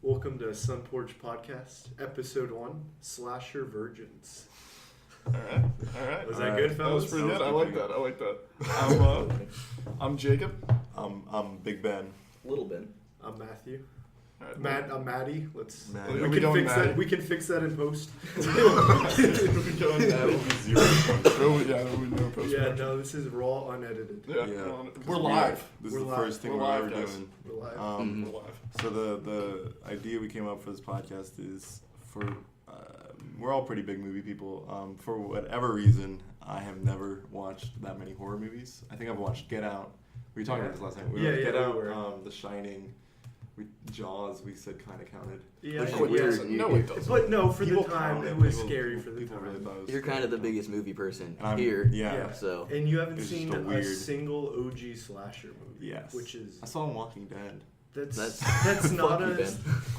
Welcome to Sun Porch Podcast, Episode 1, Slasher Virgins. Alright. Was that good, That fellas? was pretty good. I like that. I'm Jacob. I'm Big Ben. Little Ben. I'm Matthew. Alright, I'm Maddie. Maddie. We Are we can going fix Maddie? that. We can fix that in post. We're going That'll Maddie. be zero. We know post. Yeah, no, this is raw, unedited. Yeah. Yeah. We're live. This We're is the live. first thing We're we're live, ever guys. doing. We're live. We're live. So the idea we came up for this podcast is for we're all pretty big movie people. For whatever reason, I have never watched that many horror movies. I think I've watched Get Out. We were talking about this last night. Get we Out, were. The Shining, Jaws. We said kind of counted. Yeah, Which is yeah. weird. No, it doesn't. But no, for People the time, count it it. was People- scary for the people time. really thought it was You're kind of the scary. biggest movie person And I'm- here. Yeah. So And you haven't It's just seen a a weird- single OG slasher movie. Yes. Which is I saw Walking Dead. that's That's- not fuck you, a Ben.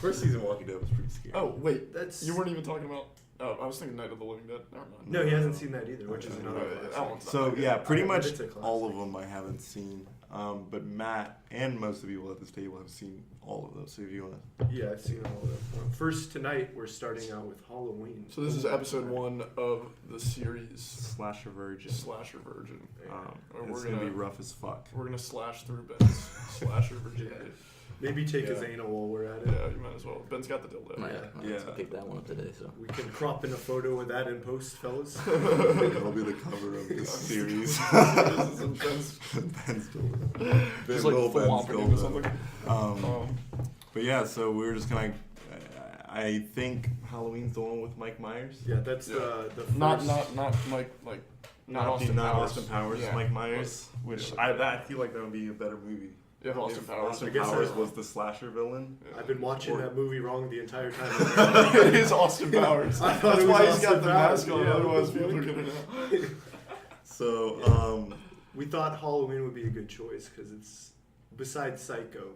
First season of Walking Dead was pretty scary. Oh, wait. that's You weren't even talking about. Oh, I was thinking Night of the Living Dead. Never mind. no, he hasn't seen that either, which is Okay. another Right, classic. that one's not So good. yeah, pretty But much it's a classic. all of them I haven't seen. But Matt and most of the people at this table have seen all of those. So if you want to, Yeah, I've seen all of them. First, tonight we're starting out with Halloween. So this is episode 1 of the series Slasher Virgin. Slasher Virgin. It's We're gonna be gonna rough as fuck. we're gonna slash through Ben's slasher virginity. Maybe take his Yeah. anal while we're at it. Yeah, you might as well. Ben's got the dildo. might Yeah. pick that one up today. So We can crop in a photo of that in post, fellas. It'll be the cover of this series. This is intense. Ben's dildo. Just Little like flopping Ben's into dildo. something. But yeah, so we were just kind of. I think Halloween's the one with Mike Myers. Yeah, that's Yeah. the first. Not Mike, like not Austin Powers. Austin Powers. Yeah. Mike Myers, which I feel like that would be a better movie. Yeah, Austin If Powers. Austin I guess Powers I- was the slasher villain. I've been watching that movie wrong the entire time. It is Austin Powers. I thought That's it was why he's Austin got the Powers. mask on. Yeah, Otherwise, what the people are fuck? gonna know. So, We thought Halloween would be a good choice because it's, besides Psycho,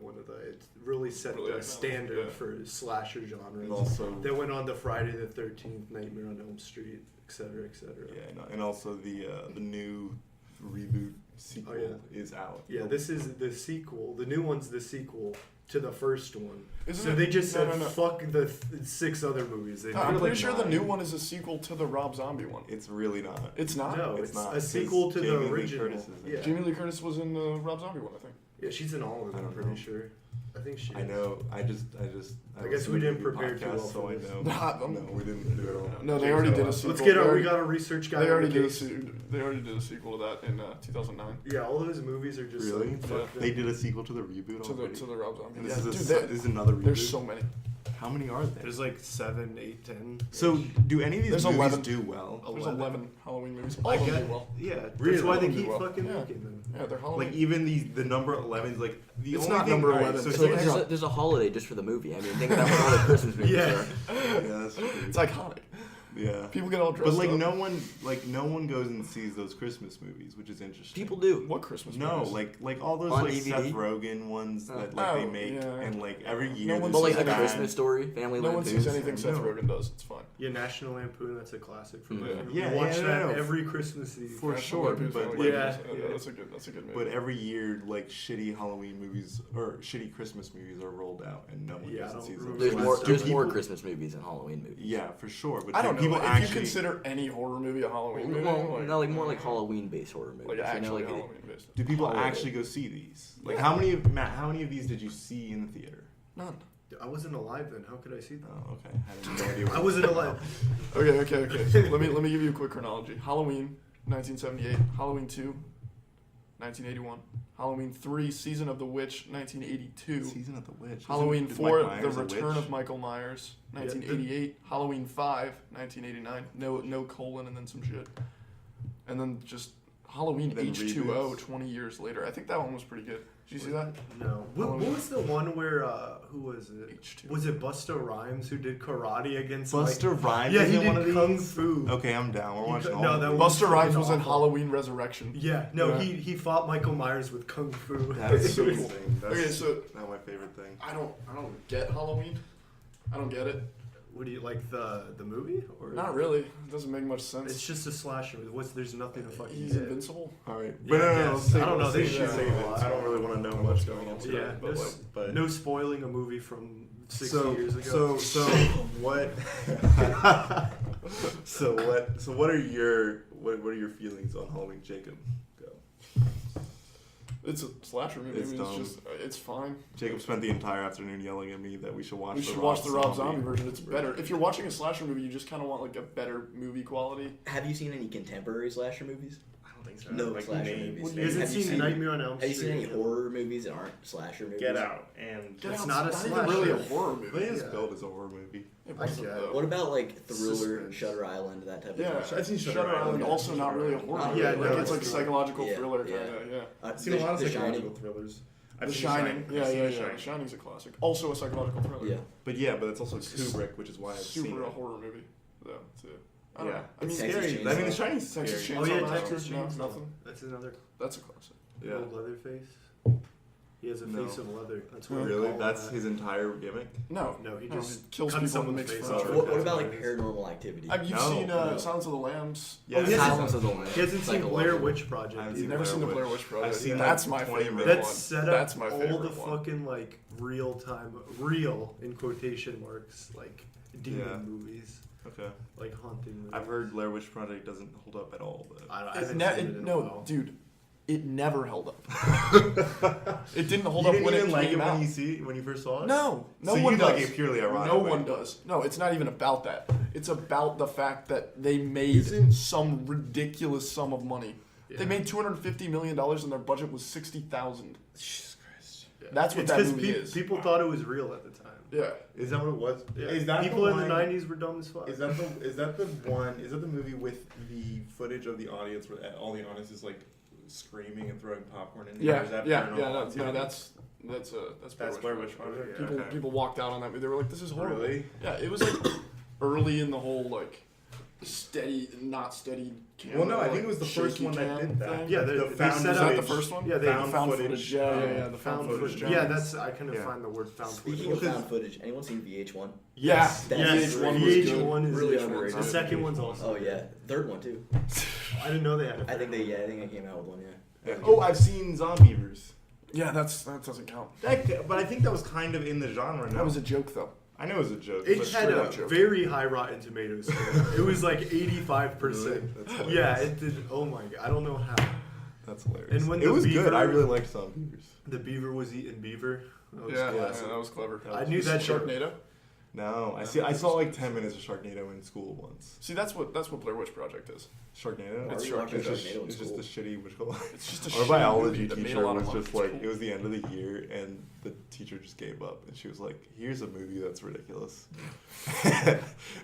it really set Really the iconic, standard yeah. for slasher genres. and also, That went on to Friday the 13th, Nightmare on Elm Street, etc., etc. and also the new reboot sequel is out. Yeah, this is the sequel. The new one's the sequel to the first one. Isn't So it- they just said, no. fuck the 6 other movies. They I'm made. pretty like sure the 9. new one is a sequel to the Rob Zombie one. It's really not. It's not. No, It's it's not, a 'cause sequel to Jamie the Lee original. Curtis is in Yeah. it. Jamie Lee Curtis was in the Rob Zombie one, I think. Yeah, she's in all of them, I I'm don't pretty know. sure. I think she I is. know. I guess guess we didn't prepare too well so for I this. know. Nah, No, we didn't do it all. No, they already did a sequel. Let's get They our. We already- got a research guy. They on already the did a case. they already did a sequel to that in 2009 Yeah, all those movies are just Really? like, fuck them. They did a sequel to the reboot to the already. to the Rob Zombie. And Yeah, this dude, is there- this is another reboot. there's so many. How many are there? There's like 7, 8, 10. So do any of these There's movies 11. do well? There's 11 Halloween movies. I All of them get, do well. yeah, that's Really? why they All of them keep do well. fucking Yeah. making them. Yeah, they're Halloween. Like even the number 11 is like the It's only not thing, number alright, 11, So so say it's it's not- there's a holiday just for the movie. I mean, think about what all the Christmas movies Yeah. are. yeah, that's true. It's iconic. Yeah. People get all But dressed like up. no one goes and sees those Christmas movies, which is interesting. People do. What Christmas No, movies? like all those On like DVD? Seth Rogen ones that like Oh, they make yeah. and like every year. No one But there's like sees a this any- Christmas Story, Family No one sees Lampoons. anything Seth No. Rogen does. It's fine. Yeah, National Lampoon, that's a classic from Yeah. the Yeah, You watch yeah, that no, every Christmas Eve. For National sure, Lampoon's but Family yeah, Lampoons. yeah. That's a good movie. But every year, like shitty Halloween movies or shitty Christmas movies are rolled out, and no one Yeah, I goes and don't sees remember them. There's Do more. people- There's more Christmas movies than Halloween movies. Yeah, for sure. But I do don't know. people If actually you consider any horror movie a Halloween movie, Well, no, like more like Halloween-based horror movies. like you know, actually like, Halloween based. do people Holiday. actually go see these? Like Yeah. how many of Matt? How many of these did you see in the theater? None. I wasn't alive then. How could I see that? Oh, okay. I had no idea. I wasn't alive. Okay. So let me give you a quick chronology. Halloween, 1978. Halloween 2, 1981. Halloween 3, Season of the Witch, 1982. Season of the Witch. Halloween Isn't 4, Mike The Myers a Return witch? of Michael Myers, 1988. Halloween 5, 1989. No colon and then some shit. And then just Halloween Then H2O reboots. 20 years later. I think that one was pretty good. Did you see that? No. What was the one where, who was it? H2. Was it Busta Rhymes who did karate against Buster Mike? Rhymes Yeah, is he in one of did these? Kung Fu. Okay, I'm down. We're He watching could- all no, of that these. was- Buster Rhymes was in awful. Halloween Resurrection. Yeah, no, Yeah. he fought Michael Myers with Kung Fu. That's so cool. That's Okay, so not my favorite thing. I don't get Halloween. I don't get it. What do you like the movie or Not really. It doesn't make much sense. It's just a slasher. There's nothing to fucking He's get. invincible. All right, Yeah, but I no, guess. save I don't it, know, they save should it, say save a it. lot. I don't really want to know much going into Yeah, it, but, but no spoiling a movie from 60 so years ago. so what? so what are your feelings on Halloween, Jacob? Go. It's a slasher movie. It's I mean, dumb. it's fine. Jacob spent the entire afternoon yelling at me that we should watch. We should watch the Rob Zombie version. It's better. If you're watching a slasher movie, you just kind of want like a better movie quality. Have you seen any contemporary slasher movies? I don't think so. No like slasher names. movies. You hasn't Have you seen seen- Nightmare on Elm Street? Have you seen any horror movies that aren't slasher movies? Get Out and Get It's Out's not a even slasher. really a horror movie. They is Yeah. billed as a horror movie. It I wasn't, get it. though. What about like Thriller, Suspense. Shutter Island, that type of Yeah, thing? I've seen Shutter Island. Also, not really a horror Not movie. really. Like, Yeah, it's no, like it's psychological yeah, thriller yeah. kind of. Yeah. I've seen a lot of The psychological Shining. thrillers. The I've seen Shining. Yeah, seen yeah, The yeah. Shining. The Shining's a classic. Also a psychological thriller. Yeah. But yeah, but it's also Kubrick, which is why I've seen Super a it. horror movie, though. Too. I don't Yeah, know. I mean, it's Texas scary. Chainsaw. I mean, The Shining's Texas scary. Chainsaw Oh yeah, Massacre? Texas No, Chainsaw. nothing. That's another. That's a classic. Yeah. Old Leatherface. He has a No. face of leather. That's what Really? they call That's that. his entire gimmick? No. No, he No, just kills cuts people and someone's makes face furniture. off. What That's about what like it is. Paranormal Activity? Have you No, seen no. Silence of the Lambs? Yeah, Oh, he hasn't- Silence of the Lambs. He hasn't seen Blair Psychological. Witch Project. I haven't either. seen Never seen the Blair Blair Witch. Witch Project. I've seen That's like my 20 favorite minutes. That set one. up That's my favorite all the one. fucking like real in quotation marks, like demon Yeah. movies, Okay. like haunting movies. I've heard Blair Witch Project doesn't hold up at all, though. I It haven't ne- seen it- it in a no, while. dude, it never held up. It didn't hold You up didn't when even it like came it out. when you first saw it? No, no So one you does. like it purely ironic. No one does. No, it's not even about that. It's about the fact that they made Isn't- some ridiculous sum of money. They Yeah. made $250 million and their budget was $60,000. Jesus Christ. Yeah. That's what It's that 'cause movie is. People thought it was real at the time. Yeah. Is that what it was? Yeah. Is that people the in the one- '90s were dumb as fuck. Is that the movie with the footage of the audience where all the audience is like screaming and throwing popcorn in the air? Yeah, Is that yeah, Paranormal yeah. No, Activity? that's Blair Witch Project. Yeah, People okay. people walked out on that movie. They were like, "This is horrible." Really? Yeah, it was like early in the whole like steady, not steady. Camera, Well, no, I think it was the first shaky one that cam did that. thing. Yeah, the they found set Was up- that the first one? Yeah, they found found footage. footage. Yeah. The found footage. footage. genre. Yeah, that's I couldn't Yeah. find the word found Speaking footage. of found footage, anyone seen VH1? Yeah, Yes, That's yes, VH1 was VH1 good. is Really the underrated. second one's awesome. Oh yeah, third one too. I didn't know they had. I think I came out with one. Yeah. Oh, I've seen Zombievers. Yeah, that doesn't count. But I think that was kind of in the genre. No? That was a joke though. I know it was a joke. It but had straight a up joke. very high Rotten Tomatoes score. It was like 85%. Really? That's hilarious. Yeah, it did. Oh my god, I don't know how. That's hilarious. And when it the was good. I beaver- really liked Zombievers. The beaver was eating beaver. That was Yeah, classic. that was clever. I knew that joke. Sharknado. No, I saw like 10 minutes of Sharknado in school once. See, that's what Blair Witch Project is. Sharknado? It's Why are you watching It's just, Sharknado in it's just school? the shitty what you call it? It's just a Our shitty biology movie that made a teacher lot of was money. just It's like, cool. it was the end of the year, and the teacher just gave up, and she was like, "Here's a movie that's ridiculous,"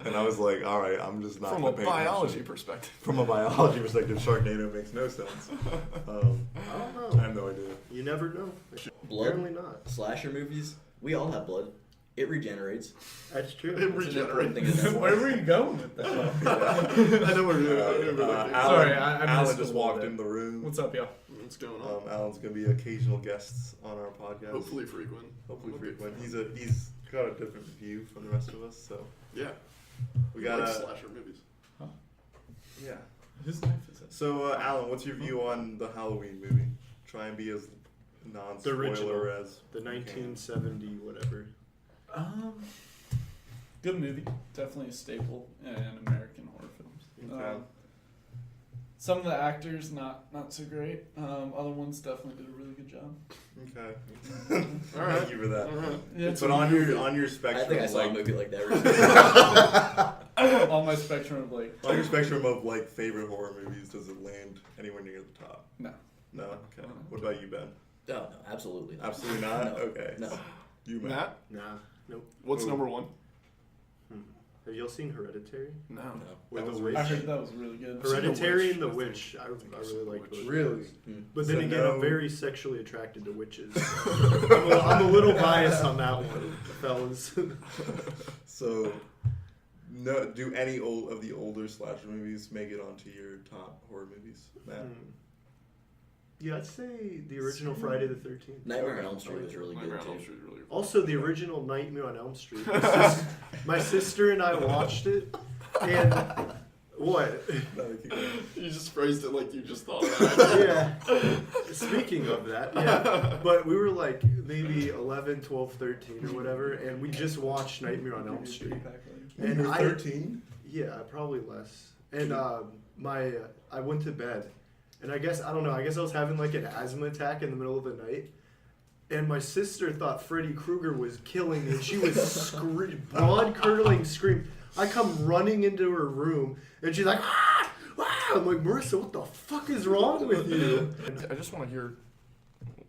and I was like, "All right, I'm just not." From gonna a pay biology attention." perspective. From a biology perspective, Sharknado makes no sense. I don't I know. have no idea. You never know. Blood? Apparently not. Slasher movies. We all have blood. It regenerates. That's true. It It's an important thing to know. Where were you going with that? I know we're Alan, Sorry, I missed Alan a just little walked bit. in the room. What's up, y'all? What's going on? Alan's gonna be occasional guests on our podcast. Hopefully frequent. Hopefully frequent. He's got a different view from the rest of us, so Yeah. we got like a slasher movies. yeah. Whose knife is it? So Alan, what's your view on the Halloween movie? Try and be as The original. non-spoiler as The you can. 1970 whatever. Good movie. Definitely a staple in American horror films. Okay. Some of the actors not so great. Other ones definitely did a really good job. Okay. All right. Thank you for that. All right. Yeah, it's But a on movie. your I spectrum, think I saw a like movie like that recently. on my spectrum of like on your spectrum of like favorite horror movies, does it land anywhere near the top? no. No. Okay. What about you, Ben? No, absolutely not. Absolutely not. No. Okay. No. You, Matt. Matt, Nah. Nope. what's Ooh. number one? Have y'all seen Hereditary? No. No. With That the was witch? I heard that was really good. seen The Hereditary Witch, and The I think. Witch. I really like The those. Witch. Really? But So then again, no- I'm very sexually attracted to witches. I'm a little biased on that one, fellas. So, no. Do any of the older slasher movies make it onto your top horror movies, Matt? Yeah, I'd say the original Friday the 13th. Nightmare on Elm Street was really Nightmare good on Elm too. Street is really good. Also, the original Nightmare on Elm Street. My sister and I watched it, and what? You just phrased it like you just thought of it. Yeah. Speaking of that, yeah. But we were like maybe 11, 12, 13 or whatever, and we just watched Nightmare on Elm Street. And you're 13? Yeah, probably less. And I went to bed, and I guess I was having like an asthma attack in the middle of the night, and my sister thought Freddy Krueger was killing me. And she was blood curdling scream. I come running into her room, and she's like, ah! Ah! I'm like, Marissa, what the fuck is wrong with you? I just want to hear,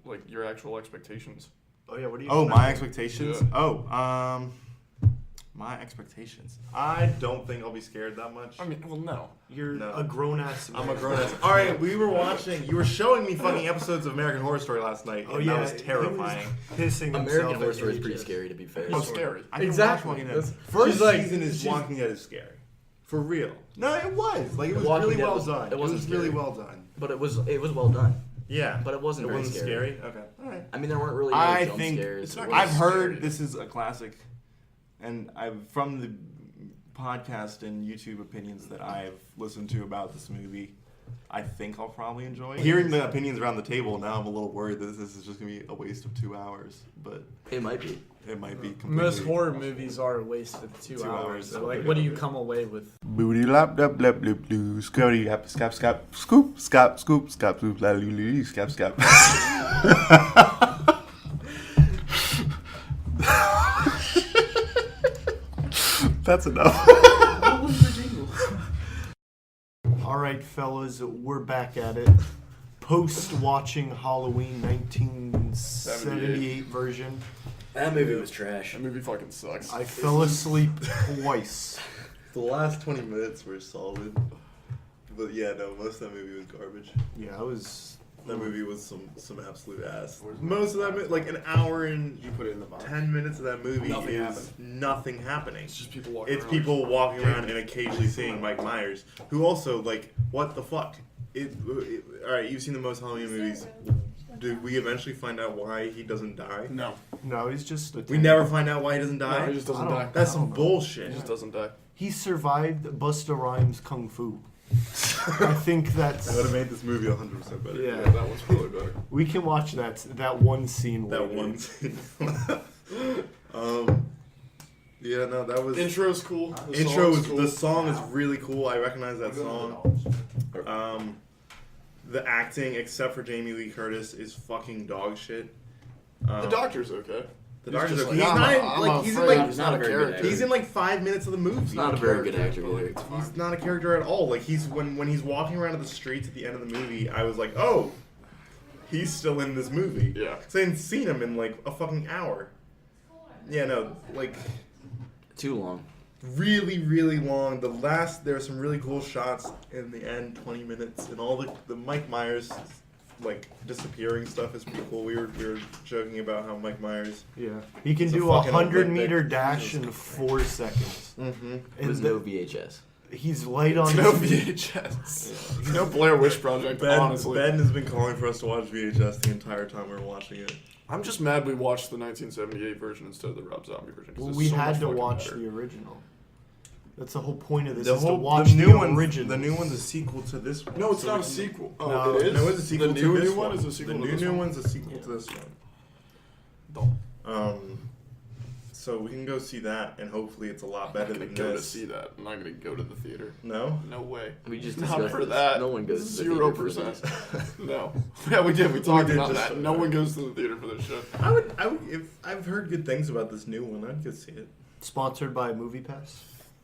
like, your actual expectations. Oh yeah, what do you? Oh, my expectations? Yeah. Oh, my expectations. I don't think I'll be scared that much. I mean, well, no. You're No. a grown ass. I'm a grown ass. All right, you were showing me fucking episodes of American Horror Story last night, and that was terrifying. Pissing American himself Horror at Story is pretty ages. scary, to be fair. It's scary. I can Exactly. watch Walking Dead. That's- First she's like- season is she's- Walking Dead is scary. For real. No, it was. Like, it was Walking really Dead well was- done. it wasn't was really scary. well done. But it was well done. Yeah. But it wasn't It very wasn't scary. Okay. All right. I mean, there weren't really any I jump think scares. it's It not- wasn't I've heard scary. this is a classic, and from the podcast and YouTube opinions that I've listened to about this movie, I think I'll probably enjoy it. Hearing the opinions around the table, now I'm a little worried that this is just going to be a waste of 2 hours, but It might be. it might be completely... Most horror movies are a waste of 2 2 hours. hours. So, like, what do you come away with? Booty lap lap lap lip blue scurry up scap scap scoop scap scoop scap scoop la lu lu scap scap. That's enough. All right, fellas, we're back at it. Post watching Halloween 1978 version, That movie was trash. That movie fucking sucks. I fell asleep twice. The last 20 minutes were solid, but yeah, no, most of that movie was garbage. Yeah, I was. That movie was some absolute ass. Most of that movie, like an hour and You put it in the box. 10 minutes of that movie Nothing is happened. nothing happening. It's just people walking It's around. people walking around and occasionally seeing Mike Myers, who also, like, what the fuck? Alright, you've seen the most Halloween movies. Did we eventually find out why he doesn't die? No. No, he's just. We never find out why he doesn't No, die? he just doesn't I don't- die. That's I some don't know. bullshit. He just doesn't die. He survived Busta Rhymes Kung Fu. I think that's. That would have made this movie 100% better. Yeah. Yeah, that one's really better. We can watch that one scene. That later. one scene. Yeah, no, that was... Intro's cool. The Intro song's is cool. the song is really cool. I recognize that song. The acting, except for Jamie Lee Curtis, is fucking dog shit. The doctor's okay. The He's doctor's just okay. like, He's I'm not in, I'm like he's in afraid. like He's not a very good actor. he's in like 5 minutes of the movie. He's not a very good actor either. It's fine. He's not a character at all. Like he's when he's walking around the streets at the end of the movie, I was like, oh, he's still in this movie. Yeah. 'Cause I hadn't seen him in like a fucking hour. Yeah, no, like Too long. really, really long. There were some really cool shots in the end, 20 minutes, and all the Mike Myers like disappearing stuff is pretty cool. We were joking about howIke Myers. Yeah, he can It's a do a fucking 100-meter Olympic. dash in 4 seconds. Mm-hmm. It was And no VHS. he's light on No his feet. VHS. No Blair Witch Project, honestly. Ben has been calling for us to watch VHS the entire time we were watching it. I'm just mad we watched the 1978 version instead of the Rob Zombie version. 'cause Well, it's we so had much to fucking watch better. the original. That's the whole point of this. The is to whole watch the new one. original. The new one's a sequel to this one. No, it's So not we a can- sequel. No, Oh, it is? No, it's a sequel the to this new one. one is a sequel The to new this one? one's a sequel to this one. Don't. So we can go see that, and hopefully it's a lot I'm better not gonna than go to this. see that. I'm not gonna go to the theater. No. No way. We just Not discussed for this. that. No one goes to the 0%. theater for this. No. Yeah, we did. We talked did about just- that. No one goes to the theater for this shit. I would. If I've heard good things about this new one, I'd go see it. Sponsored by MoviePass.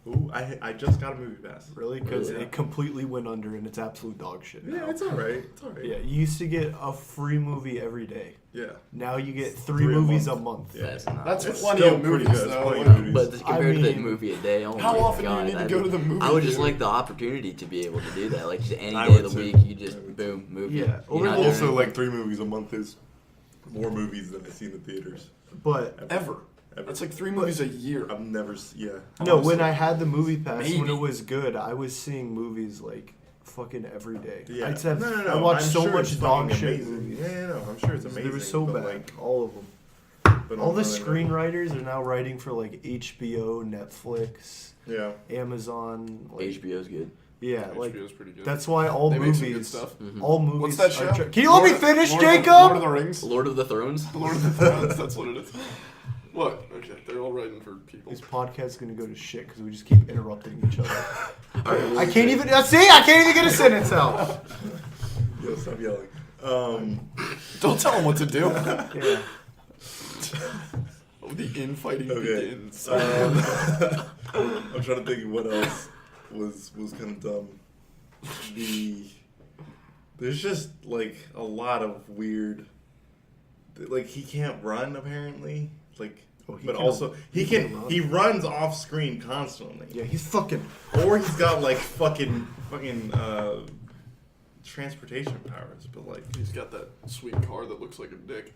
Ooh, I just got a movie pass. Really? Because Yeah. it completely went under and it's absolute dog shit. Yeah, now. it's alright. It's alright. Yeah, you used to get a free movie every day. Yeah. Now you get three Three a movies month. a month. Yeah. That's not. That's It's plenty still of pretty movies, good. It's though. plenty Like, of movies. But compared to mean, the movie a day, oh how my often do you God, need to I'd- go to the movie I would just theater? like the opportunity to be able to do that. Like just any I day would of the too. week, you just I would boom movie. Yeah. You're Or not doing Also, anything. like 3 movies a month is more movies than I see in the theaters. But Ever. That's like 3 movies a year. I've never. Yeah. no, when Honestly. I had the movie pass, when Maybe. it was good, I was seeing movies like fucking every day. Yeah. I'd have, no. I watched I'm so sure much it's dog fucking shit amazing. movies. Yeah, no, I'm sure it's amazing. They were so but, bad, like, all of them. but All on the other- screenwriters are now writing for like HBO, Netflix, Yeah. Amazon. Like, HBO's good. yeah, like HBO's pretty good. that's why all they make some good movies, stuff. all movies. What's that are show? Can you let me finish, Jacob? Lord of the Rings. Lord of the Thrones. Lord of the Thrones. That's what it is. What? Okay, they're all writing for people. This podcast's gonna go to shit because we just keep interrupting each other. All right, I can't even see. I can't even get a sentence out. Yo, stop yelling. Don't tell them what to do. Yeah. Oh, the infighting Okay. begins. I'm trying to think of what else was kind of dumb. There's just like a lot of weird. Like he can't run apparently. Like, Oh, he but can- also he can run. he runs off screen constantly. Yeah, he's fucking. Or he's got like fucking transportation powers, but like He's got that sweet car that looks like a dick.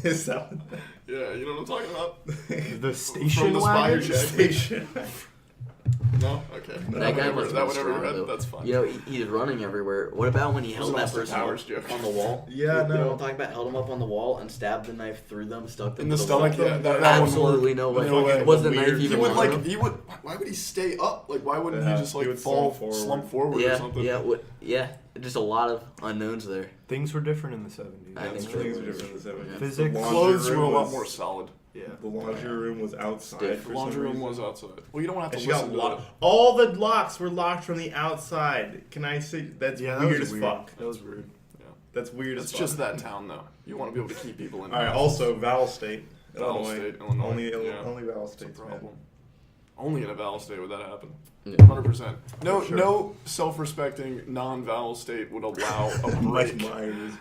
is that Yeah, you know what I'm talking about? The station From the Spire wagon. Shack. station? No? Okay. That guy must that be whatever strong, read, though. that's fine. You know, he's running everywhere. What about when he held that Austin person Powers up joke. on the wall? Yeah, You know no. what I'm talking about? Held him up on the wall and stabbed the knife through them, stuck them In the to stomach, wall. yeah. That wouldn't Absolutely work. no way. No way. Was the Weird. knife He even would long like, enough? why would he stay up? Like, why wouldn't Yeah, he just he like would fall, slump forward. or Yeah, something? yeah. Just a lot of unknowns there. Things were different in the 70s. I think Things so. were different in the 70s. Yeah. Physics. The laundry Clothes were a room lot was- more solid. Yeah. The laundry room was outside. Stiff. For The laundry some room reason. was outside. Well, you don't have to And she got listen to locked. it. All the locks were locked from the outside. Can I say that's Yeah, that weird was as weird. fuck? That was weird. Yeah. That's weird It's as fuck. just that town, though. You want to be able to keep people in. All right. houses. Also, Val State, Val Illinois. State, Illinois. Only Yeah. only Val It's a State's problem. man. Only in a vowel state would that happen. Yeah. 100%. No, For sure. no self-respecting non-vowel state would allow a Mike break Myers.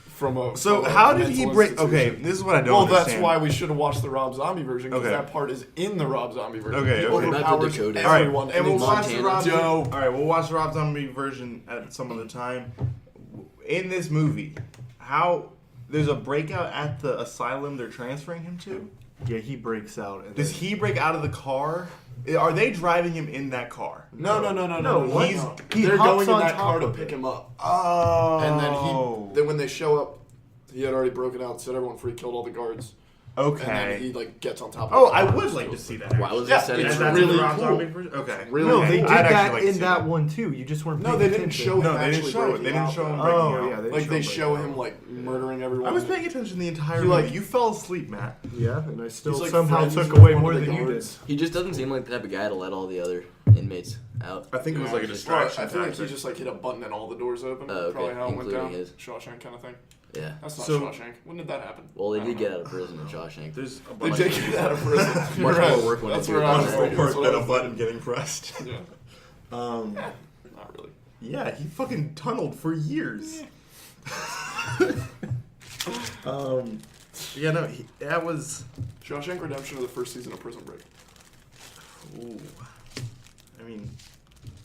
from a. So from a how did he mental break? institution. Okay, this is what I don't Well, understand. that's why we should have watched the Rob Zombie version because Okay. that part is in the Rob Zombie version. Okay, He okay. Not the overpowers Dakota. All right, everyone. and we'll it's watch the Montana. Rob. Joe. All right, we'll watch the Rob Zombie version at some other time. In this movie, how there's a breakout at the asylum they're transferring him to? Yeah, he breaks out. And Does then- he break out of the car? Are they driving him in that car? No. No, what? He's, He they're hops going in on that top car to of pick it. him up. Oh. And then when they show up, he had already broken out, set everyone free, killed all the guards. And then he Okay. like gets on top of Oh, the I car. would like to see that. Why was Yeah, it set it's Is in that really the Rob cool. Zombie version? Okay. Really No, cool. they did I'd actually that like to in see that that. one too. You just weren't. No, paying they didn't attention. show him No, they didn't actually show it. breaking They didn't out, show him though. breaking Oh out. yeah, they Like they showed show breaking him out. like murdering everyone. I was paying attention the entire He, movie. like- You fell asleep, Matt. Yeah, and I still He's, like, somehow friends took with away one more of the than you did. guards. He just doesn't seem like the type of guy to let all the other inmates out. I think it was Yeah, like a just- distraction. I feel like he tactic. just like hit a button and all the doors open. Oh, okay, Probably how it went including down. his. Shawshank kind of thing. Yeah. That's not So- Shawshank. When did that happen? Well, they I did don't get know. out of prison in Shawshank. There's a They bunch did of get out of prison. Much You're right. more work when That's they where do I it. was much thinking. more That's work what I than a was button getting pressed. thinking. Yeah. Not really. Yeah, he fucking tunneled for years. Yeah, no, that was. Shawshank Redemption or the first season of Prison Break? Ooh. I mean,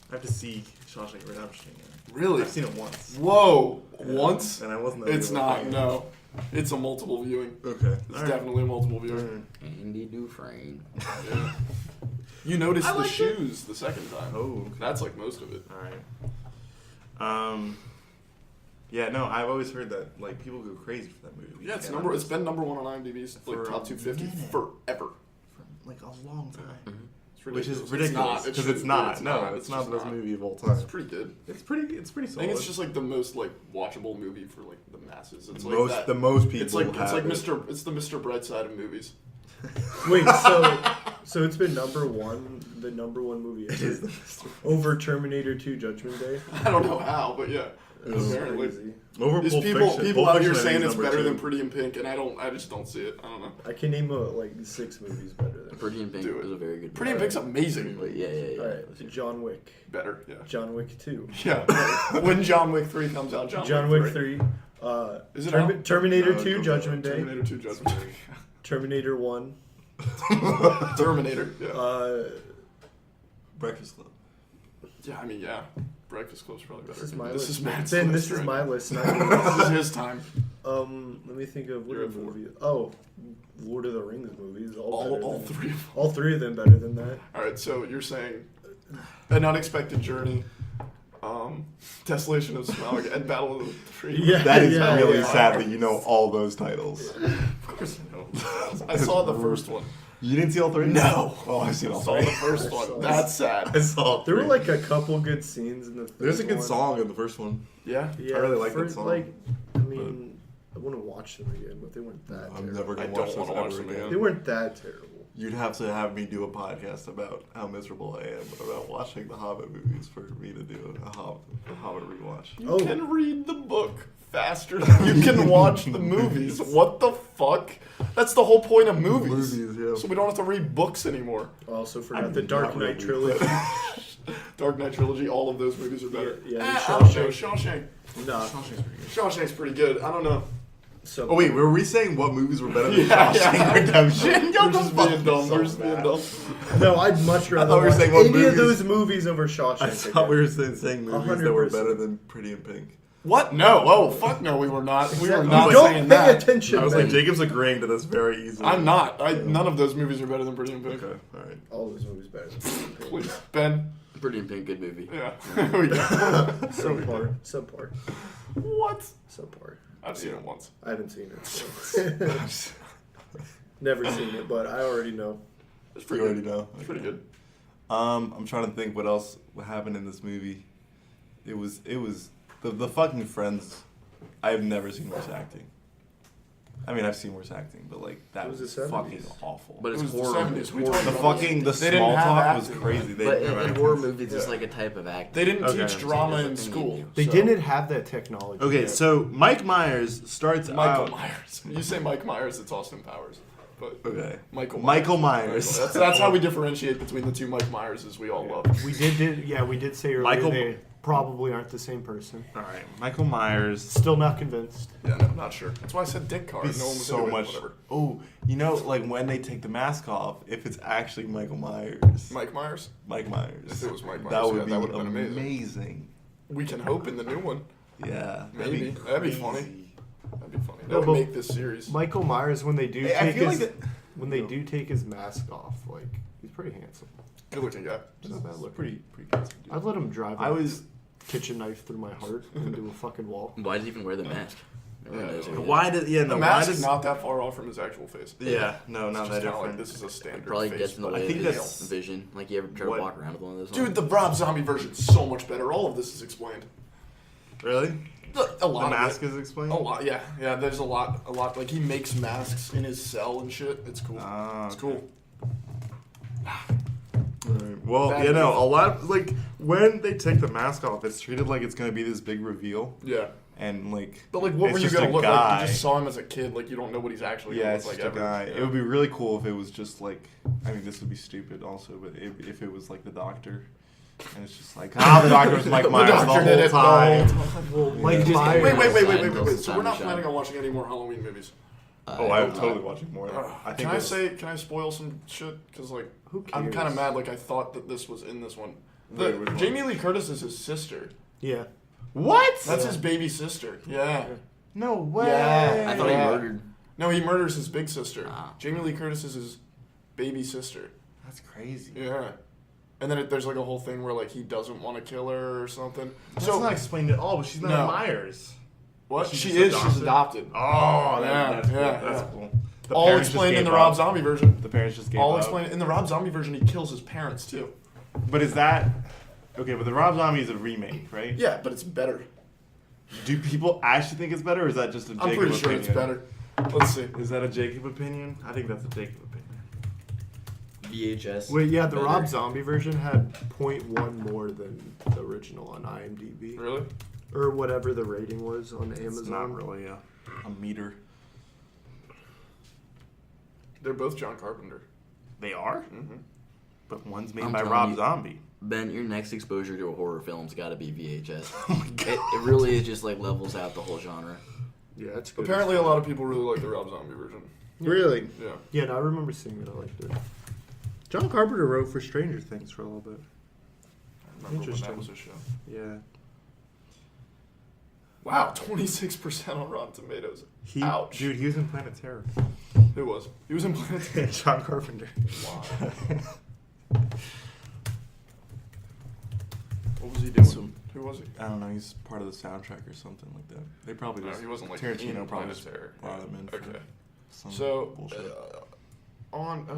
I have to see Shawshank Redemption again. Really? I've seen it once. Whoa! Yeah, Once? And I wasn't. It's able to not. find it. No. It's a multiple viewing. Okay. It's definitely a multiple viewing. Andy Dufresne. Yeah. You noticed I the liked it. shoes the second time. Oh. Okay. That's like most of it. All right. Yeah, no, I've always heard that like people go crazy for that movie. Yeah, it's And number. I'm It's just- been number one on IMDb's like For top a 250 minute. forever. for like a long time. It's Which is ridiculous. ridiculous because it's not. No, it's It's not just the best not. movie of all time. It's pretty good. It's pretty. It's pretty I solid. think it's just like the most like watchable movie for like the masses. It's like most that. the most people. It's like have it. Mr. It's the Mr. Brightside of movies. Wait, so it's been number one, the number one movie It ever, is the Mr. over Terminator 2: Judgment Day. I don't know how, but yeah. That's Apparently. crazy. Over There's Pulp people Fiction. people Pulp out here Fiction, I think, saying is it's number better two. than Pretty in Pink, and I just don't see it. I don't know. I can name like 6 movies better than. Pretty in Pink Do it. was a very good Pretty in movie. Pink's amazing. But yeah. All right, John Wick, Better, yeah. John Wick 2, Yeah. When John Wick 3 comes out, John Wick 3, Is it out? Terminator No, it 2: comes Judgment Day, Terminator 2 Judgment Day. Terminator 1, Terminator, yeah. Breakfast Club. Yeah, I mean, yeah. Breakfast Club's probably better. This is my This list. is Matt's Then list this is right my now. list. Not This is his time. let me think of what You're are at 4. movie. Oh, Lord of the Rings movies. All three. All 3 of them better than that. All right, so you're saying An Unexpected Journey, Desolation of Smaug and Battle of the Three. Yeah. That is Yeah, really yeah. sad that you know all those titles. Of course I know. I saw the first one. You didn't see all three? No. Oh, I've seen I all saw three. the first one. That's sad. I saw all There were three. like a couple good scenes in the third There's a good one. song in the first one. Yeah. Yeah, I really like that for, song. Like, I mean, I wouldn't watch them again, but they weren't that I'm terrible. never I gonna don't watch wanna those watch ever them again. again. They weren't that terrible. You'd have to have me do a podcast about how miserable I am about watching the Hobbit movies for me to do a Hobbit rewatch. You Oh. can read the book faster than you can watch the movies. What the fuck? That's the whole point of movies. yeah. So we don't have to read books anymore. Also I forgot the did Dark not Knight read trilogy. Dark Knight trilogy, all of those movies are better. Yeah, I don't know. Shawshank. Shawshank. Nah, Shawshank's pretty good. I don't know. so Oh wait, were we saying what movies were better than Yeah, Shawshank yeah. Redemption? We're just being dumb. We're just being dumb. No, I'd much rather thought we were watch saying what any of movies- those movies over Shawshank. I thought we were saying movies that were 100%. better than Pretty in Pink. What? No. Oh, fuck no, we were not. We were Exactly. not Don't saying pay that. attention. I was man. like, Jacob's agreeing to this very easily. I'm not. None of those movies are better than Pretty in Pink. Okay, alright. All those movies better. Than Please. Ben. Pretty in Pink, good movie. Yeah. There we go. Subpar. What? Subpar. I've seen it once. I haven't seen it. So. Never seen it, but I already know. It's You pretty already good. know. It's pretty good. I'm trying to think what else happened in this movie. It was the fucking Friends. I've never seen worse acting. I mean, I've seen worse acting, but like that It was was the 70s. fucking awful. But It it's was the horror. 70s. It's We horror. talked the about fucking the They didn't small have talk was acting. crazy. They But didn't have in acting. horror movies, it's Yeah. like a type of acting. They didn't Okay. teach drama in It's a thing school. you do. They so- didn't have that technology. Okay, so Mike Myers starts Michael out. Myers. You say Mike Myers, it's Austin Powers. But Okay. Michael Myers. That's how we differentiate between the two Mike Myerses we all love. We did say earlier Michael- they probably aren't the same person. All right, Michael Myers. Still not convinced. Yeah, no, I'm not sure. That's why I said Dick Card. Be No one was so into it, much. whatever. Oh, you know, like when they take the mask off, if it's actually Michael Myers, Mike Myers? Mike Myers, If it was Mike Myers, that would yeah, be that would've been amazing. amazing. We can hope in the new one. Yeah, Maybe. That'd be funny. crazy. That'd be funny. That No, would but- make this series. Michael Myers, when they do Hey, I take feel his like that- when they do take his mask off, like he's pretty handsome. Good looking guy. He's not bad looking. Pretty handsome dude. I'd let him drive. I a was. kitchen knife through my heart into a fucking wall. Why does he even wear the mask? Everyone knows who he is. Why did The why mask does is not that far off from his actual face. Yeah, no, It's not just that kinda different. like this is a standard Probably face. gets in the but way I of think his that's- vision. Like, you ever try what- to walk around with one of those? Dude, on? the Rob Zombie version is so much better. All of this is explained. Really? A lot. The of mask it. is explained. A lot, yeah, yeah. There's a lot. Like he makes masks in his cell and shit. It's cool. Ah, It's okay. cool. Right. Well, Bad you know, movie. a lot like when they take the mask off, it's treated like it's gonna be this big reveal, Yeah, and like. but like, what it's were you just gonna a look guy. like? You just saw him as a kid. Like you don't know what he's actually Yeah, gonna it's look just like a ever. guy. Yeah. It would be really cool if it was just like. I mean, this would be stupid also, but if it was like the doctor, and it's just like, the doctor was Mike The Myers the doctor did whole it time. the whole time. Well, Yeah. Mike Just- Myers. Wait. So Time we're not to planning shine. on watching any more Halloween movies. Oh, I'm totally watching more. I think Can I it's- can I spoil some shit? Because like, Who I'm cares? kind of mad. Like I thought that this was in this one. Wait, which one? Jamie Lee Curtis is his sister. Yeah. What? That's Yeah. his baby sister. Yeah. No way. Yeah. I thought Yeah. he murdered. No, he murders his big sister. Ah. Jamie Lee Curtis is his baby sister. That's crazy. Yeah. And then there's like a whole thing where like he doesn't want to kill her or something. That's so not explained at all. But she's not No. Myers. what? She's She just is. adopted? She's adopted. Oh, Yeah, that's cool. yeah, That's yeah. cool. The All parents just explained in gave the Rob up. Zombie version. The parents just gave All up. explained in the Rob Zombie version. He kills his parents too. But is that okay? But the Rob Zombie is a remake, right? Yeah, but it's better. Do people actually think it's better, or is that just a Jacob I'm pretty sure opinion? it's better. Let's see. Is that a Jacob opinion? I think that's a Jacob opinion. VHS. Wait, yeah, the better. Rob Zombie version had 0.1 more than the original on IMDb. Really? Or whatever the rating was on Amazon. It's not really a meter. They're both John Carpenter. They are, Mm-hmm. but one's made I'm by telling Rob you. Zombie. Ben, your next exposure to a horror film's got to be VHS. Oh my god. It really is just like levels out the whole genre. Yeah, it's good. Apparently, a lot of people really like the Rob Zombie version. Really? Yeah. Yeah, no, I remember seeing it. I liked it. John Carpenter wrote for Stranger Things for a little bit. I remember when that Interesting. was a show. Yeah. Wow, 26% on Rotten Tomatoes. He, Ouch. dude, he was in Planet Terror. Who was? He was in Planet. John Carpenter. Wow. What was he doing? Who was he? I don't know. He's part of the soundtrack or something like that. They probably No, just he wasn't like Tarantino in probably Planet just Terror. brought him in. For Okay. some So bullshit.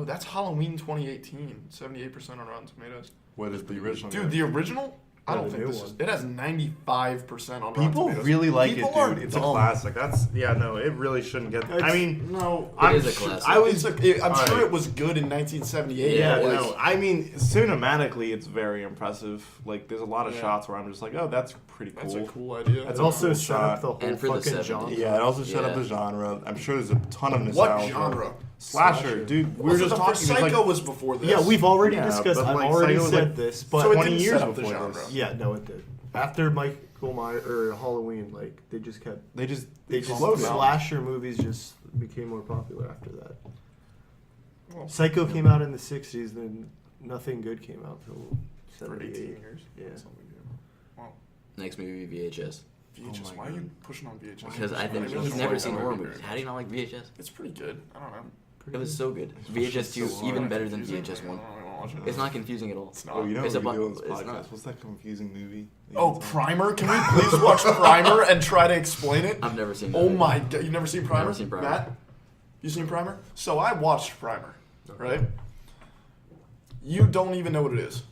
that's Halloween 2018, 78% on Rotten Tomatoes. What is the original? Dude, the original? I Yeah, don't the think new this is. one. It has 95% on Rotten People Tomatoes. really like People it, are dude. It's a dumb. classic. No, it really shouldn't get. I mean, No, It is a classic. I was. I'm All sure right. it was good in 1978. Yeah, Yeah, it no. was. I mean, cinematically, it's very impressive. Like, there's a lot of Yeah. shots where I'm just like, oh, that's pretty cool. That's a cool idea. That's It also cool set shot. up the whole And for the fucking 70s. genre. Yeah, it also set up Yeah. the genre. I'm sure there's a ton of What nostalgia. genre? Slasher, dude. We were Also, just the talking. first It's Psycho like, was before this. Yeah, we've already Yeah, discussed. but, I've like, already Psycho was, said like, this, but so it 20 didn't years set up the before genre. this. yeah, no, it did. After Michael Myers or Halloween, like they just Exploded. slasher movies just became more popular after that. Well, Psycho came out in the '60s, then nothing good came out till for 18 '78. years. Yeah. Something new. Next movie, VHS. VHS. my why are you God. pushing on VHS? Because I think really you've don't never like seen that horror movie movies. very How do you not like VHS? It's pretty good. I don't know. It was so good. VHS 2 so even hard. better than Confusing. VHS 1. I don't wanna watch it. It's not confusing at all. It's not. Oh, you know It's what a we do bu- on this it's podcast? not. What's that confusing movie? that you Oh, can tell? Primer? Can we please watch Primer and try to explain it? I've never seen that. Oh my god, you've never seen Primer? Never seen Primer. Matt? You seen Primer? So I watched Primer, right? You don't even know what it is.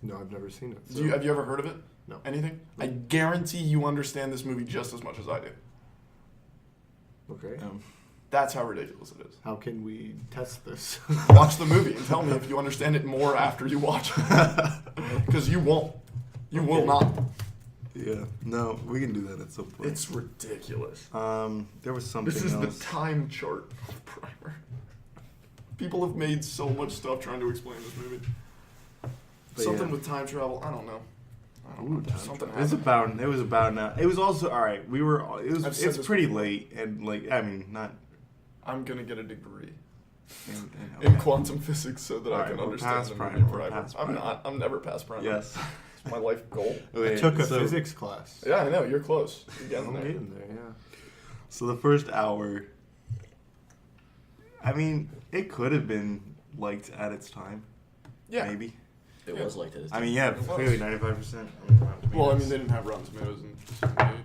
No, I've never seen it. Do you, have you ever heard of it? No. Anything? I guarantee you understand this movie just as much as I do. Okay. That's how ridiculous it is. How can we test this? Watch the movie and tell me if you understand it more after you watch it. Because you won't. You will not. Yeah. No, we can do that at some point. It's ridiculous. There was something This is else. the time chart of Primer. People have made so much stuff trying to explain this movie. But Something yeah. with time travel. I don't know. I don't Ooh, know. time Something It was happened. about now. It was also all right. We were. It was. I've said It's this pretty before. late and like I mean not. I'm gonna get a degree In, in quantum physics so that I Alright, can we're understand past the Primer, movie we're Primer. past I'm Primer. not. I'm never past Primer. Yes. It's my life goal. I Okay, took a so- physics class. Yeah, I know. You're close. You're getting I'm there. getting there. Yeah. So the first hour. I mean, it could have been liked at its time. Yeah. Maybe. It Yeah. was like this. I mean, yeah, It was. clearly 95%. Well, I mean, they didn't have Rotten Tomatoes in 78.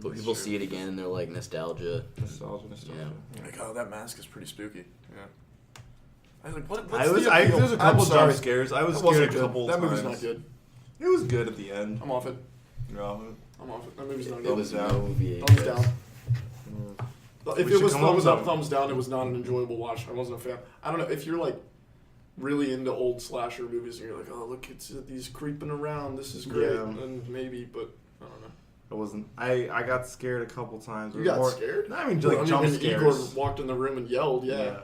But people see it again and they're like nostalgia. nostalgia. Yeah. Like, oh, that mask is pretty spooky. Yeah. I was like, what? I What's was. the I, appeal? there's a I'm couple sorry. jump scares. I was That scared wasn't a good. couple That movie's times. not good. It was good at the end. I'm off it. You're off it. I'm off it. That movie's not It good. was down. no VHS. Thumbs down. If We it should was come up thumbs with up, something. thumbs down, it was not an enjoyable watch. I wasn't a fan. I don't know if you're like really into old slasher movies and you're like, oh look, it's these creeping around. This is great, Yeah. and maybe, but I don't know. I wasn't. I got scared a couple times. You It was got more, scared? No, I mean, Well, like jump when scares. Igor walked in the room and yelled, yeah.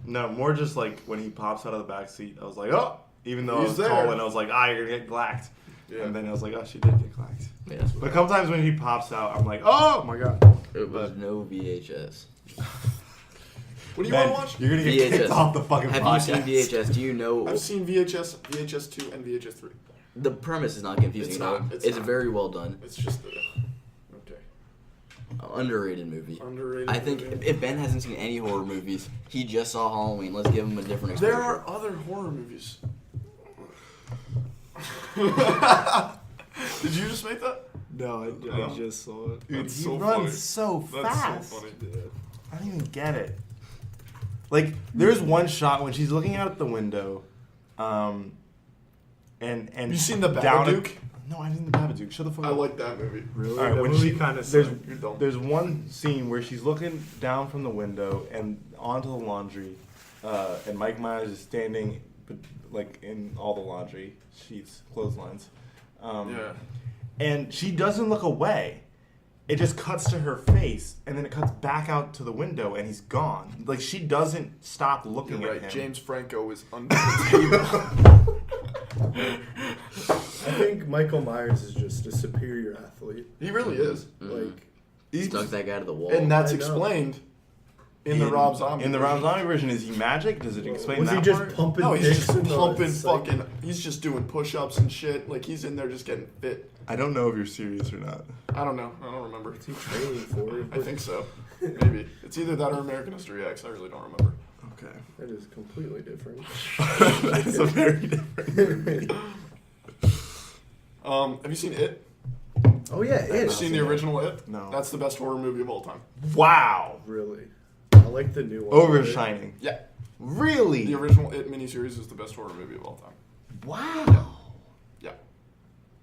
No, more just like when he pops out of the back seat. I was like, oh. Even though I He's was there. tall and I was like, you're gonna get glacked. Yeah. And then I was like, oh, she did get glacked. Yeah, that's But what a couple times when he pops out, I'm like, oh my god. it was. But- No VHS. What do you Ben, want to watch? You're gonna get kicked VHS. off the fucking Have podcast. you seen VHS? Do you know I've seen VHS, VHS 2, and VHS 3. the premise is not confusing It's at all. not, it's It's not. very well done. It's just the okay Underrated movie. underrated. I think movie. if Ben hasn't seen any horror movies, he just saw Halloween. Let's give him a different exposure. There are other horror movies. Did you just make that? No, I just saw it. Dude, That's he so runs funny. so That's fast. so funny. I don't even get it. Like, there's one shot when she's looking out at the window, and You seen the down Babadook? No, I didn't. The Babadook. Shut the fuck I up. like that movie. Really? All right, that when movie she kind of there's You're dumb. there's one scene where she's looking down from the window and onto the laundry, and Mike Myers is standing, like in all the laundry sheets, clotheslines. Yeah. And she doesn't look away. It just cuts to her face, and then it cuts back out to the window, and he's gone. Like, she doesn't stop looking You're at right. him. James Franco is under the table. I think Michael Myers is just a superior athlete. He really is. Like, He's- Stuck that guy to the wall. And that's I know. explained in the Rob Zombie. In the Rob version. Zombie version, is he magic? Does it explain was that he just part? pumping No, he's dicks just in the pumping psych- fucking. He's just doing push-ups and shit. Like he's in there just getting fit. I don't know if you're serious or not. I don't know. I don't remember. What's he training for? I think so. Maybe it's either that or American History X. I really don't remember. Okay. That is completely different. That's a very different movie. Have you seen It? Oh yeah, Have you it. seen the original It? No. That's the best horror movie of all time. Wow. Really. I like the new one. Over better. Shining. Yeah. Really? The original It miniseries is the best horror movie of all time. Wow. Yeah.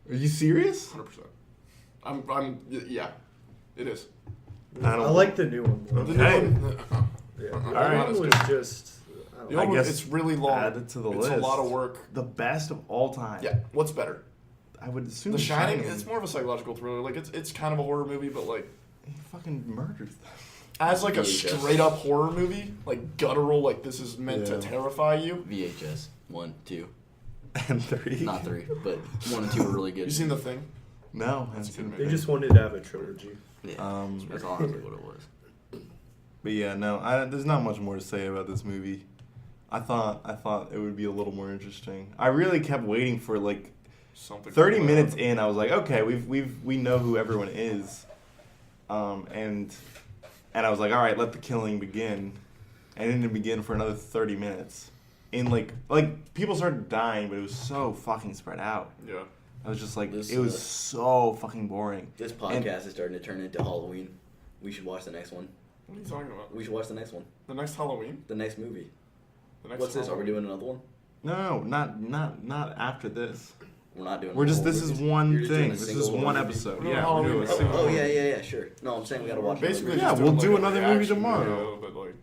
Are you serious? 100%. Yeah. It is. I like the new one more. The Okay. new one, Yeah. All The right. old one was just. I don't the know. old one, guess it's really long. add it to the it's list. a lot of work. The best of all time. Yeah. What's better? I would assume The Shining. It's more of a psychological thriller. Like it's kind of a horror movie, but like He fucking murders them. as like a VHS. straight up horror movie, like guttural. Like this is meant to Yeah. terrify you. VHS 1, 2, And 3. not 3, but 1 and 2 are really good. You seen The Thing? No. That's a good haven't They seen just wanted to have a trilogy. Yeah, it. that's honestly what it was. But yeah, no, there's not much more to say about this movie. I thought it would be a little more interesting. I really kept waiting for like Something. 30 cool minutes about it. in. I was like, okay, we know who everyone is, and I was like, all right, let the killing begin, and it didn't begin for another 30 minutes. In like people started dying, but it was so fucking spread out. Yeah. I was just like, This, it was so fucking boring. This podcast is starting to turn into Halloween. We should watch the next one. What are you talking about? We should watch the next one. The next Halloween? The next movie. The next What's this? Are we Halloween? doing another one? No, not after this. We're not doing. We're just whole this is movies. one You're just doing thing. a This single is one movie. episode. We're doing Yeah, Halloween. we're doing a Oh, single Oh movie. yeah, sure. No, I'm saying we gotta watch Basically, Yeah, just we'll doing, do like, a another movie reaction tomorrow. video, but like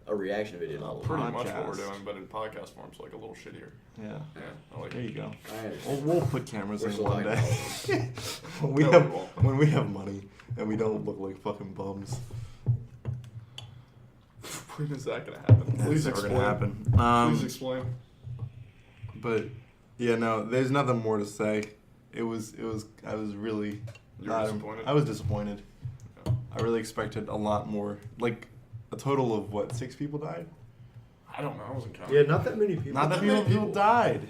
a reaction video. To Halloween. pretty much what we're Podcast. doing, but in podcast form, so like a little shittier. Yeah. Yeah, I like There it. you go. Alright. We'll put cameras We're in still one talking day. about when we No, have we won't. when we have money and we don't look like fucking bums. When is that gonna happen? That's Please never explain. gonna happen. Please explain. But yeah, no, there's nothing more to say. It was I was really You were not- disappointed? I was disappointed. Yeah. I really expected a lot more. Like a total of what, 6 people died? I don't know. I wasn't counting. Yeah, not that many people. Not that many many people people. died.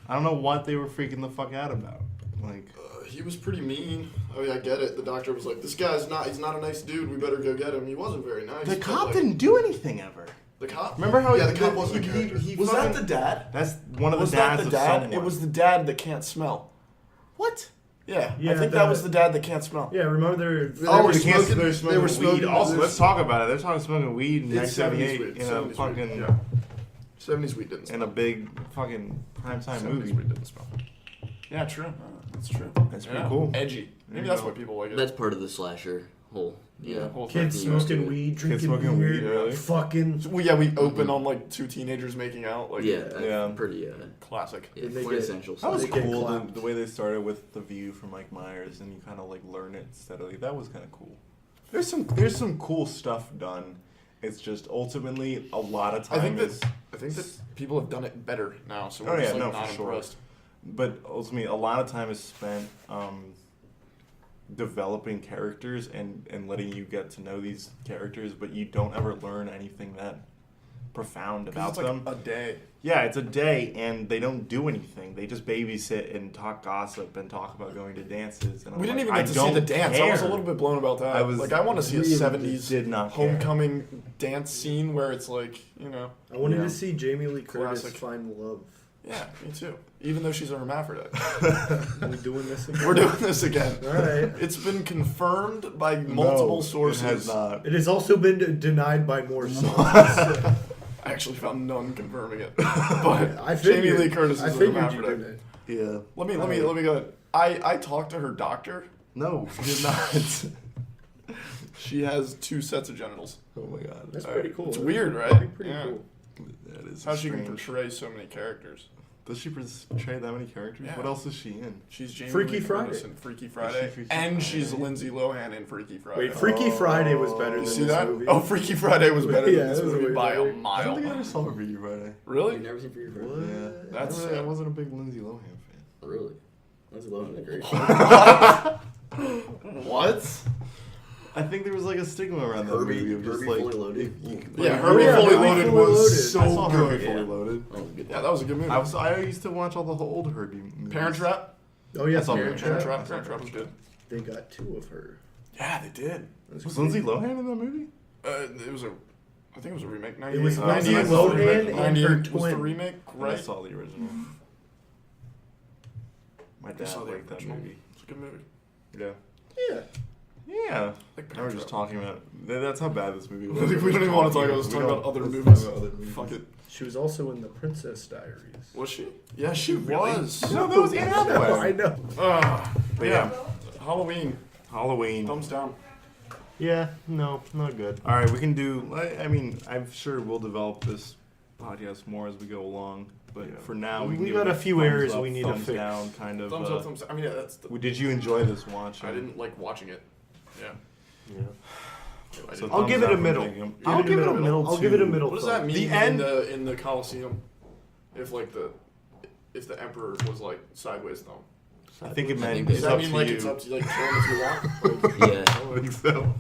I don't know what they were freaking the fuck out about. Like He was pretty mean. Oh yeah, I get it. The doctor was like, "This guy's not—he's not a nice dude. We better go get him." He wasn't very nice. the but, cop like, didn't do anything ever. The cop. Remember how Yeah, he- the cop he- wasn't he- a character. he Was that fucking- the dad? That's one of the Was that dads the of dad? someone. It was the dad that can't smell. What? Yeah, Yeah, I think that was the dad that can't smell. Yeah, remember They Oh, were they can't- smoking- they're they smoking were weed. smoking- Also, they're- let's talk about it. They're talking smoking weed in It's 70s 1978 weed. in a 70s fucking weed. Yeah. 70s weed didn't in smell. a big fucking primetime 70s movie. weed didn't smell. Yeah, true. That's true. That's pretty Yeah. cool. Edgy. Maybe you that's go. why people like it. That's part of the slasher whole. Yeah, whole Kids thing. smoking weed, drinking smoking beer, weed, really? fucking. Well, yeah, we open on like 2 teenagers making out. Like, Yeah, that's Yeah. pretty classic. yeah, Did they get- quintessential. That was They get cool. clapped. The way they started with the view from Mike Myers, and you kind of like learn it steadily. That was kind of cool. There's some cool stuff done. It's just ultimately a lot of time. I think is, that people have done it better now, so Oh, we're just yeah, like no, not for sure. impressed. but ultimately a lot of time is spent developing characters and letting you get to know these characters, but you don't ever learn anything that profound 'Cause about it's like them. a day. Yeah, it's a day, and they don't do anything. They just babysit and talk gossip and talk about going to dances. And I'm We didn't like, even get to see the dance. I was a little bit blown about that. I was like, I want to see a really 70s did not care. homecoming dance scene where it's like, you know, I wanted Yeah. to see Jamie Lee Curtis Classic. find love. yeah, me too. Even though she's a hermaphrodite. Are we doing this again? We're doing this again. All right. It's been confirmed by multiple No, sources. It has not. It has also been denied by more sources. I actually found none confirming it. But I Jamie figured, Lee Curtis is I a figured you hermaphrodite. did it. Yeah. Let me go ahead. I talked to her doctor. No, you did not. She has 2 sets of genitals. Oh my god. That's All pretty right. cool. It's That's weird, right? Pretty Yeah. cool. That is How she can strange. portray so many characters. Does she portray that many characters? Yeah. What else is she in? She's Jamie Freaky Lee Friday. Curtis in Freaky Friday, Freaky and Friday? she's Lindsay Lohan in Freaky Friday. Wait, Freaky Friday was better You than see this that? movie. Oh, Freaky Friday was better Yeah, than this it was movie way by better. a I don't mile. think I ever saw Freaky Friday. Really? You've never seen Freaky Friday? What? Yeah. That's I wasn't a big Lindsay Lohan fan. Really? Lindsay Lohan is great. What? I think there was like a stigma around that Herbie- movie of just Herbie like Fully Loaded? you could- Yeah, like, Herbie Yeah, Fully Herbie Loaded Fully was Loaded. so I saw Herbie good. Fully Yeah. Loaded. That was a good. Yeah, that was a good movie. I used to watch all the old Herbie movies. Parent Trap. Oh yeah, I saw Parent Parent Trap. Parent Trap was good. They got 2 of her. Yeah, they did. That's Was crazy. Lindsay Lohan in that movie? It was a. I think it was a remake. It was 98. Lindsay 98 was the Lohan remake. and 98 her was the twin. remake, I right? saw the original. My I dad saw the liked that original. movie. It's a good movie. Yeah. Yeah. Yeah. Like Now we're just talking about. That's how bad this movie We was. don't even want to talk about. Let's We talk don't- about other let's movies. talk about other movies. Fuck it. She was also in The Princess Diaries. Was she? Yeah, she Really? was. No, that was Anne Hathaway. I know. But yeah, Halloween. Halloween. Thumbs down. Yeah, no, not good. All right, we can do. I mean, I'm sure we'll develop this podcast more as we go along. But Yeah. for now, We can give got it a few thumbs areas up, we need to thumbs fix. down, kind of. Thumbs up, thumbs down. I mean, yeah, that's. Did you enjoy this watch? I didn't like watching it. Yeah. Yeah. I So didn't. I'll give it a thumbs up middle. for Jacob. Give I'll it a give it a middle. middle. I'll give it a too. middle. What does that thumb. mean The end- in the Colosseum? If like if the emperor was like sideways thumb. I think it I meant think Does it's that up mean to like you. it's up to like kill him if you want? Like, Yeah, I don't think so.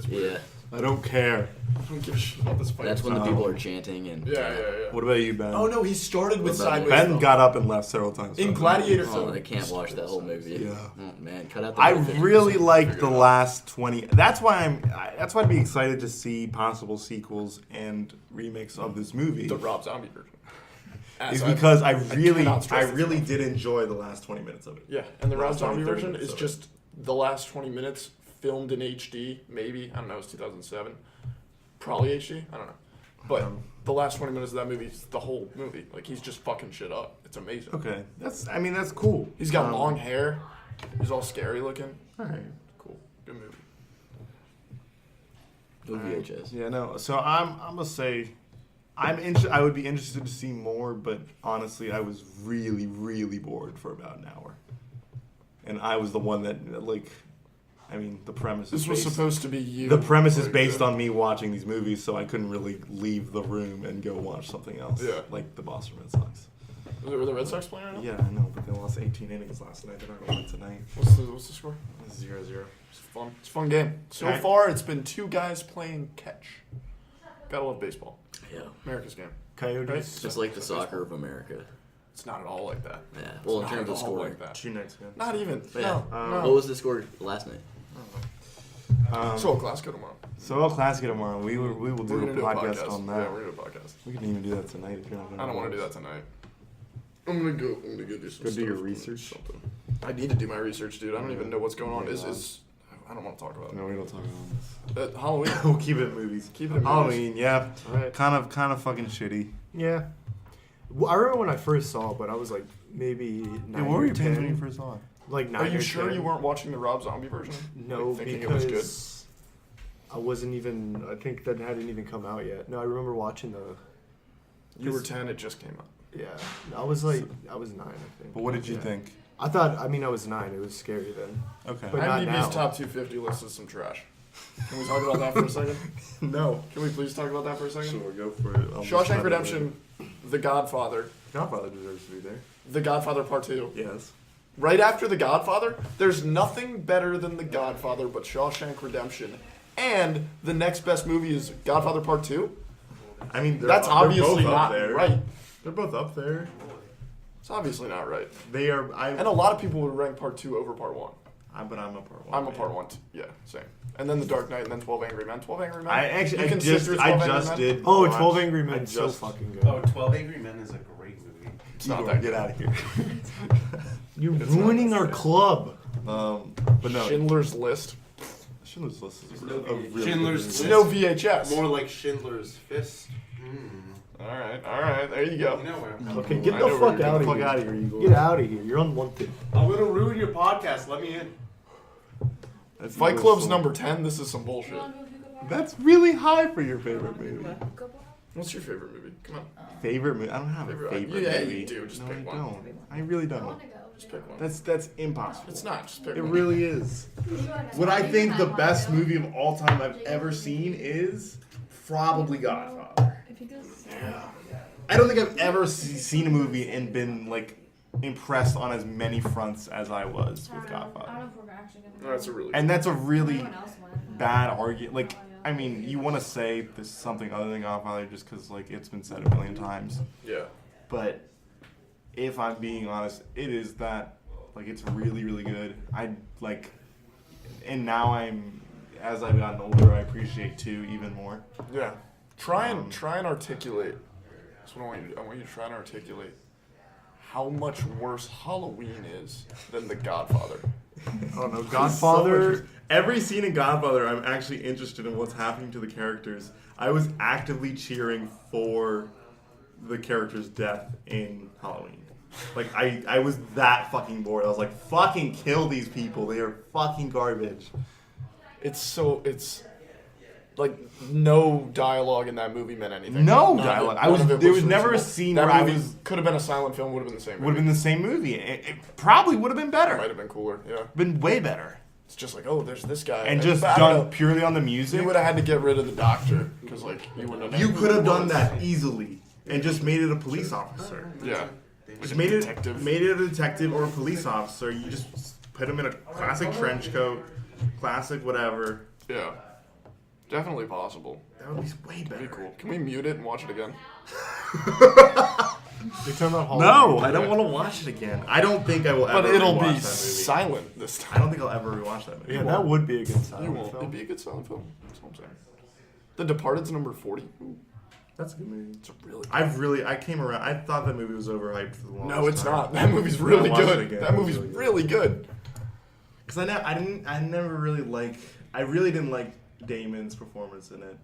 yeah. I don't care. I don't give a shit about this fight. That's when the Oh. people are chanting and. Yeah. What about you, Ben? Oh no, he started with What about sideways Ben thumb. got up and left several times. In Gladiator. Oh, I can't watch that whole movie. Yeah. Oh man, cut out the. I whole thing. really liked Figure the it out. last 20. That's why I'd be excited to see possible sequels and remakes of this movie. the Rob Zombie version. Is As because I cannot really stress this enough. did enjoy the last 20 minutes of it. Yeah, and the Rob Last 20, Zombie 30 version minutes is of it. just the last 20 minutes filmed in HD, maybe. I don't know, it's 2007. Probably HD, I don't know. But the last 20 minutes of that movie is the whole movie. Like, he's just fucking shit up. It's amazing. Okay, that's cool. He's got long hair. He's all scary looking. All right. Cool. Good movie. Go VHS. Yeah, no. So I'm gonna say I would be interested to see more, but honestly, I was really, really bored for about an hour, and I was the one that like. I mean, the premise. This is was based, supposed to be you. The premise is Like, based on me watching these movies, so I couldn't really leave the room and go watch something else. Yeah. Like the Boston Red Sox. Were the Red Sox playing right now? Yeah, I know, but they lost 18 innings last night. They're not going to win tonight. What's the score? 0-0. It's fun. It's a fun game. So Alright. far, it's been two guys playing catch. Gotta love baseball. Yeah. America's game. Coyotes. Right? Just like the soccer of America. It's not at all like that. Yeah. Well, in Not terms at of all scoring. like that. 2 nights ago. Not even. But yeah. No. What was the score last night? So El Clasico tomorrow. So El Clasico tomorrow. We will We're do gonna a do a podcast podcast. on Yeah, that. we're gonna do a podcast. We can even do that tonight if you're not going I don't want to do that tonight. I'm gonna go do some Go do your stuff, research. Something. I need to do my research, dude. I don't even know what's going on. Is I don't want to talk about No, we don't talk about it. Halloween. this. We'll keep it in movies. Keep it in movies. Halloween, yeah. Alright. Kind of fucking shitty. Yeah. Well, I remember when I first saw it, but I was like maybe 9 Yeah, what were or your takes 10. when you first saw it? Like 9 Are you or sure 10. you weren't watching the Rob Zombie version? No, Like, thinking because it was good. I wasn't even. I think that hadn't even come out yet. No, I remember watching the. You were 10. It just came out. Yeah, I was like, I was 9, I think. But what did you Yeah. think? I thought. I mean, I was 9. It was scary then. Okay. But not IMDb's now. top 250 list is some trash. Can we talk about that for a second? No. Can we please talk about that for a second? Sure, go for it. Shawshank Redemption, The Godfather, Godfather deserves to be there. The Godfather Part 2. Yes. Right after The Godfather, there's nothing better than The Godfather but Shawshank Redemption. And the next best movie is Godfather Part 2? I mean, That's obviously not right. They're both up there. It's obviously not right. They are. And a lot of people would rank Part 2 over Part 1. But I'm a part one. I'm a Part 1. Yeah, same. And then The Dark Knight and then 12 Angry Men. 12 Angry Men? I actually, You I can sit just, through I 12 Angry just Men? did. Oh, watch- 12 Angry Men I is so just- fucking good. Oh, 12 Angry Men is a great movie. It's not Igor, that get good. out of here. You're It's not ruining that our good. club. But no. Schindler's List. Schindler's List is No a VHS. really Schindler's good It's movie. no VHS. More like Schindler's Fist. Alright, there you go. You know where I'm coming Okay, from. get I the know where fuck you're out Get of the fuck out here. of here, Igor. Get out of here. You're unwanted. I'm gonna ruin your podcast. Let me in. Fight Club's number 10. This is some bullshit. That's really high for your favorite movie. What's your favorite movie? Come on. Favorite movie? I don't have a Favorite- favorite yeah, movie. you do. Just no, pick I one. don't. I really don't. Just pick one. That's impossible. It's not. Just pick It one. really is. What I think the best movie of all time I've ever seen is probably Godfather. I don't think I've ever seen a movie and been like impressed on as many fronts as I was with Godfather. No, that's a really And that's a really bad argument. Like, I mean, you want to say this is something other than Godfather just because like it's been said a million times. Yeah. But if I'm being honest, it is that like it's really really good. I like, and now as I've gotten older, I appreciate 2 even more. Yeah. Try and articulate. That's what I want you to do. I want you to try and articulate how much worse Halloween is than The Godfather. I don't know. So Godfather. much- every scene in Godfather, I'm actually interested in what's happening to the characters. I was actively cheering for the character's death in Halloween. Like, I was that fucking bored. I was like, fucking kill these people. They are fucking garbage. It's like no dialogue in that movie meant anything. No None of it- dialogue. none of it There was never a reasonable. scene that where I movie was- could have been a silent film. Would have been the same. Would have been the same movie. It probably would have been Might better. have been cooler. Yeah. Been way better. It's just like, oh, there's this guy, And just but I don't done know. purely on the music. You would have had to get rid of the doctor because like you wouldn't have. You known who could have it done was. that easily and just made it a police officer. Yeah. Just Like made a it detective. made it a detective or a police officer. You just put him in a classic trench coat, classic whatever. Yeah. Definitely possible. That would be way That'd be better. cool. Can we mute it and watch it again? You're talking about Halloween. No, I don't want to watch it again. I don't think I will ever. But it'll rewatch be that movie. silent this I time. don't think I'll ever rewatch that movie. Yeah, that would be a good You silent won't. film. It'd be a good silent film. That's what I'm saying. The Departed's number 40. Ooh, That's a good movie. it's a really. I came around. I thought that movie was overhyped for the longest time. No, it's not. That movie's really watch it good. again. That movie's It's really good. Because I never really I really didn't like Damon's performance in it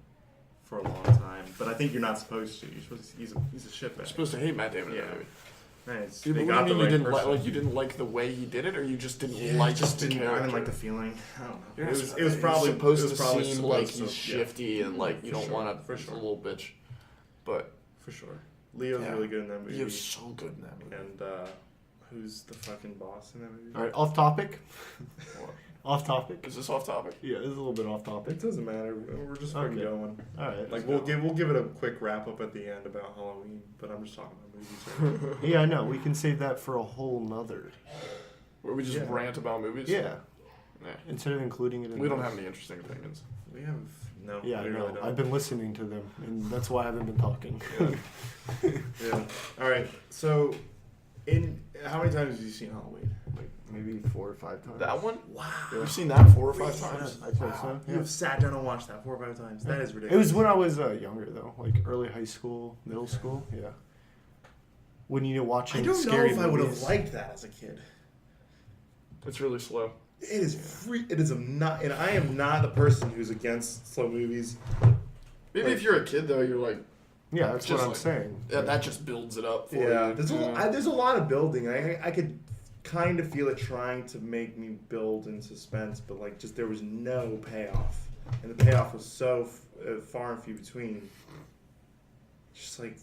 for a long time. But I think you're not supposed to. You're supposed to, he's a You're shitbag. supposed to hate Matt Damon in Yeah. that movie. Nice. Dude, They what got do you the mean right you didn't like? person. Like you didn't like the way he did it, or you just didn't Yeah, like I just the didn't. character? I didn't like the feeling. I don't know. You're It was probably supposed it was to probably seem supposed like to, he's yeah. shifty and like you For don't sure, want to for push sure. a little bitch. But For sure. Leo's Yeah. really good in that movie. he was so good in that movie. And who's the fucking boss in that movie? All right, off topic. What? Off topic. Is this off topic? Yeah, this is a little bit off topic. It doesn't matter. We're just fucking Okay. going. All right. Like we'll give it a quick wrap up at the end about Halloween, but I'm just talking about movies. Right Yeah, I know. We can save that for a whole nother. Where we just Yeah. rant about movies? Yeah. Nah. Instead of including it in We don't this. have any interesting opinions. we have no. Yeah, I we know. really don't. I've been listening to them, and that's why I haven't been talking. Yeah. All right. So, how many times have you seen Halloween? Like maybe 4 or 5 times. That one? Wow. You've seen that 4 or 5 times? I think so. You Yeah. have sat down and watched that 4 or 5 times. That is It ridiculous. was when I was younger, though, like early high school, middle school. Yeah. When you're watching I don't scary know if I would have movies. liked that as a kid. It's really slow. It is free. It is a not, and I am not the person who's against slow movies. Maybe Like- if you're a kid though, you're like, Yeah, that's Just what I'm like- saying. yeah, that just builds it up for Yeah, you. there's there's a lot of building. I could kind of feel it trying to make me build in suspense, but like just there was no payoff, and the payoff was so far and few between. Just like,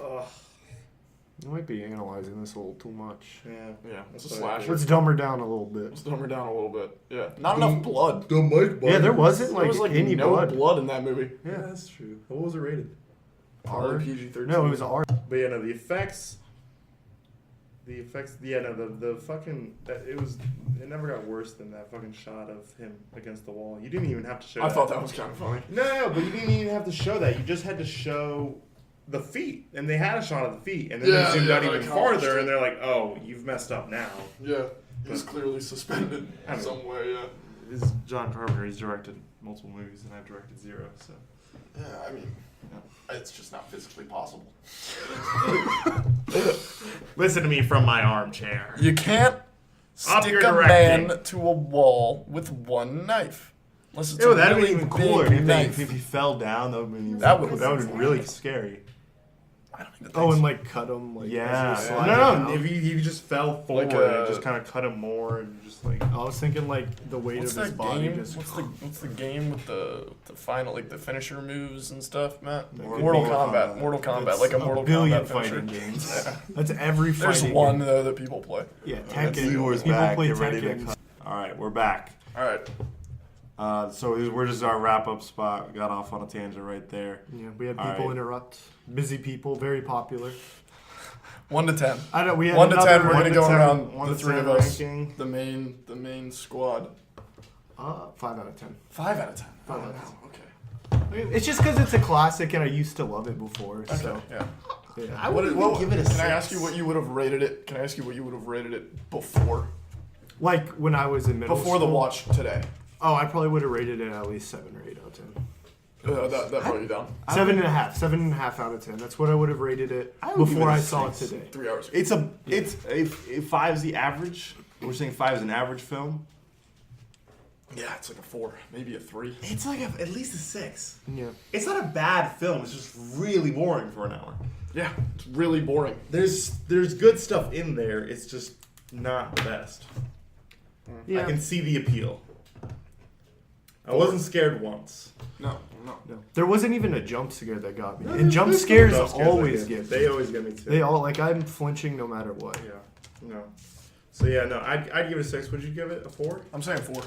ugh, You might be analyzing this a little too much. yeah. Yeah, it's a That's slasher. Let's dumb her down a little bit. Let's dumb her down a little bit. Yeah, not enough blood. The Mike. Yeah, there wasn't There like, was like any no blood. in that movie. Yeah, that's true. What was it rated? Probably R? PG-13. No, it was R. But yeah, no, the effects. Yeah, no, the fucking. It never got worse than that fucking shot of him against the wall. You didn't even have to show I that. thought that was kind of funny. No, but you didn't even have to show that. You just had to show the feet. And they had a shot of the feet. And then Yeah, they zoomed yeah, out like even how farther, straight- and they're like, oh, you've messed up now. Yeah, he's clearly suspended I in mean- some way. Yeah. This is John Carpenter. He's directed multiple movies, and I've directed 0, so. Yeah, I mean, it's just not physically possible. Listen to me from my armchair. You can't Up stick your a directing. man to a wall with one knife. Unless it's Ew, a that'd really be even cooler big if, knife. if he fell down. That would That would be really scary. I don't even think Oh, so. and like cut him. Like, Yeah. as you're No, sliding no. down. If he just fell forward Like, and just kind of cut him more and just like. I was thinking like the weight What's of his that body game? just. What's the game with the final, like the finisher moves and stuff, Matt? Mortal Mortal Kombat. Kombat. Mortal Kombat, That's like a a Mortal billion Kombat finisher. fighting games. Yeah. That's every There's fighting one game. though that people play. Yeah, That's Tekken. Igor's People back. play Get ready to Tekken. cut. All right, we're back. All right. So we're just our wrap up spot. We got off on a tangent right there. Yeah, we had All people right. interrupt. Busy people, very popular. 1 to 10. I don't. We had 1 to 10. another We're gonna go 10, around 1 the to three 10 of us. ranking. The main squad. 5 out of 10. 5 out of 10. Five Oh, out of wow, okay. It's just because it's a classic and I used to love it before. Okay. So Yeah. yeah. I would even give it a Can 6. I ask you what you would have rated it? Can I ask you what you would have rated it before? Like when I was in middle Before the school. watch today. Oh, I probably would have rated it at least 7 or 8 out of 10. That brought you down. 7.5. 7.5 out of 10. That's what I would have rated it I would give before it a I saw it 6. today. 3 hours. It's if 5 is the average. We're saying 5 is an average film. Yeah, it's like a 4, maybe a 3. It's like at least a 6. Yeah. It's not a bad film. It's just really boring for an hour. Yeah, it's really boring. There's good stuff in there. It's just not the best. Yeah. I can see the appeal. I wasn't scared once. No. No. There wasn't even a jump scare that got me. No, And jump there's scares jump scares always that get me. They always get me too. They all, like, I'm flinching no matter what. Yeah. No. So yeah, no. I'd give it a 6. Would you give it a 4? I'm saying 4.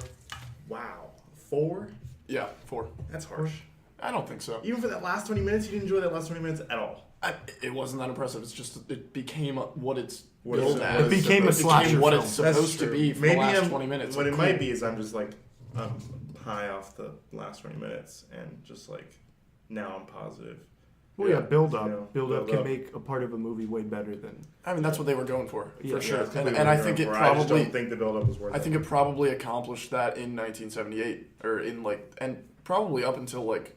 Wow. 4? Yeah, 4. That's harsh. I don't think so. Even for that last 20 minutes, you didn't enjoy that last 20 minutes at all. It wasn't that impressive. It's just it became what it's What billed it's- as. what It became a slasher what film. it's supposed to be for the last 20 minutes. What Like, it cool. might be is I'm just like high off the last 20 minutes and just like now I'm positive. Well, yeah, build You up. know, Build up build can up. make a part of a movie way better than. I mean, that's what they were going for Yeah. sure. that's completely And I what think I'm it going for. I just probably don't think the build up was worth it. I think it probably accomplished that in 1978 or in and probably up until like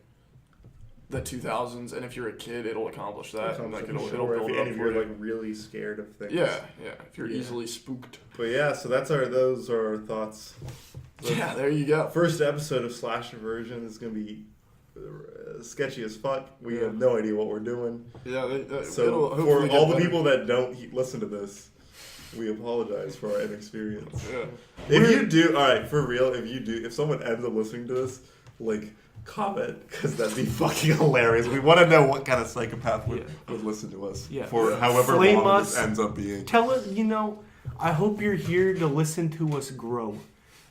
the 2000s. And if you're a kid, it'll accomplish that. And like it'll build if, it up if for you're you. like really scared of things. Yeah. If you're Yeah. easily spooked. But yeah, so those are our thoughts. Yeah, there you go. First episode of Slasher Version is gonna be sketchy as fuck. We have no idea what we're doing. Yeah. So it'll for hopefully get all the better. people that don't listen to this, we apologize for our inexperience. Yeah. If you do, all right, for real, if someone ends up listening to this, like, comment, because that'd be fucking hilarious. We want to know what kind of psychopath would listen to us Yeah. for however Flame long us. this ends up being. Tell it, I hope you're here to listen to us grow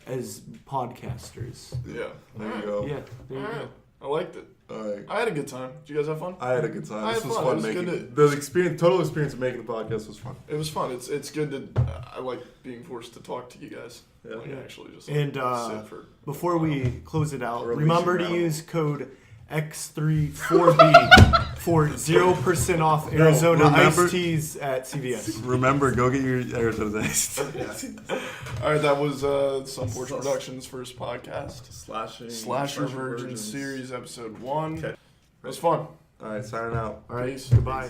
as podcasters. Yeah, there you go. Yeah, there you All right. go. I liked it. All right. I had a good time. Did you guys have fun? I had a good time. I This had was fun. fun It was making good the total experience of making the podcast was fun. It was fun. It's good to. I like being forced to talk to you guys. Yeah. Like, actually just like, And sit for. before we close it out, Release remember your to animal. use code X34B for 0% off Arizona remember- iced teas at CVS. Remember, go get your Arizona Ice. All right, that was Sunforge Productions' first podcast. Slasher Virgin Virgins. Series, episode 1. Okay. It was fun. All right, signing out. All right, Peace. goodbye.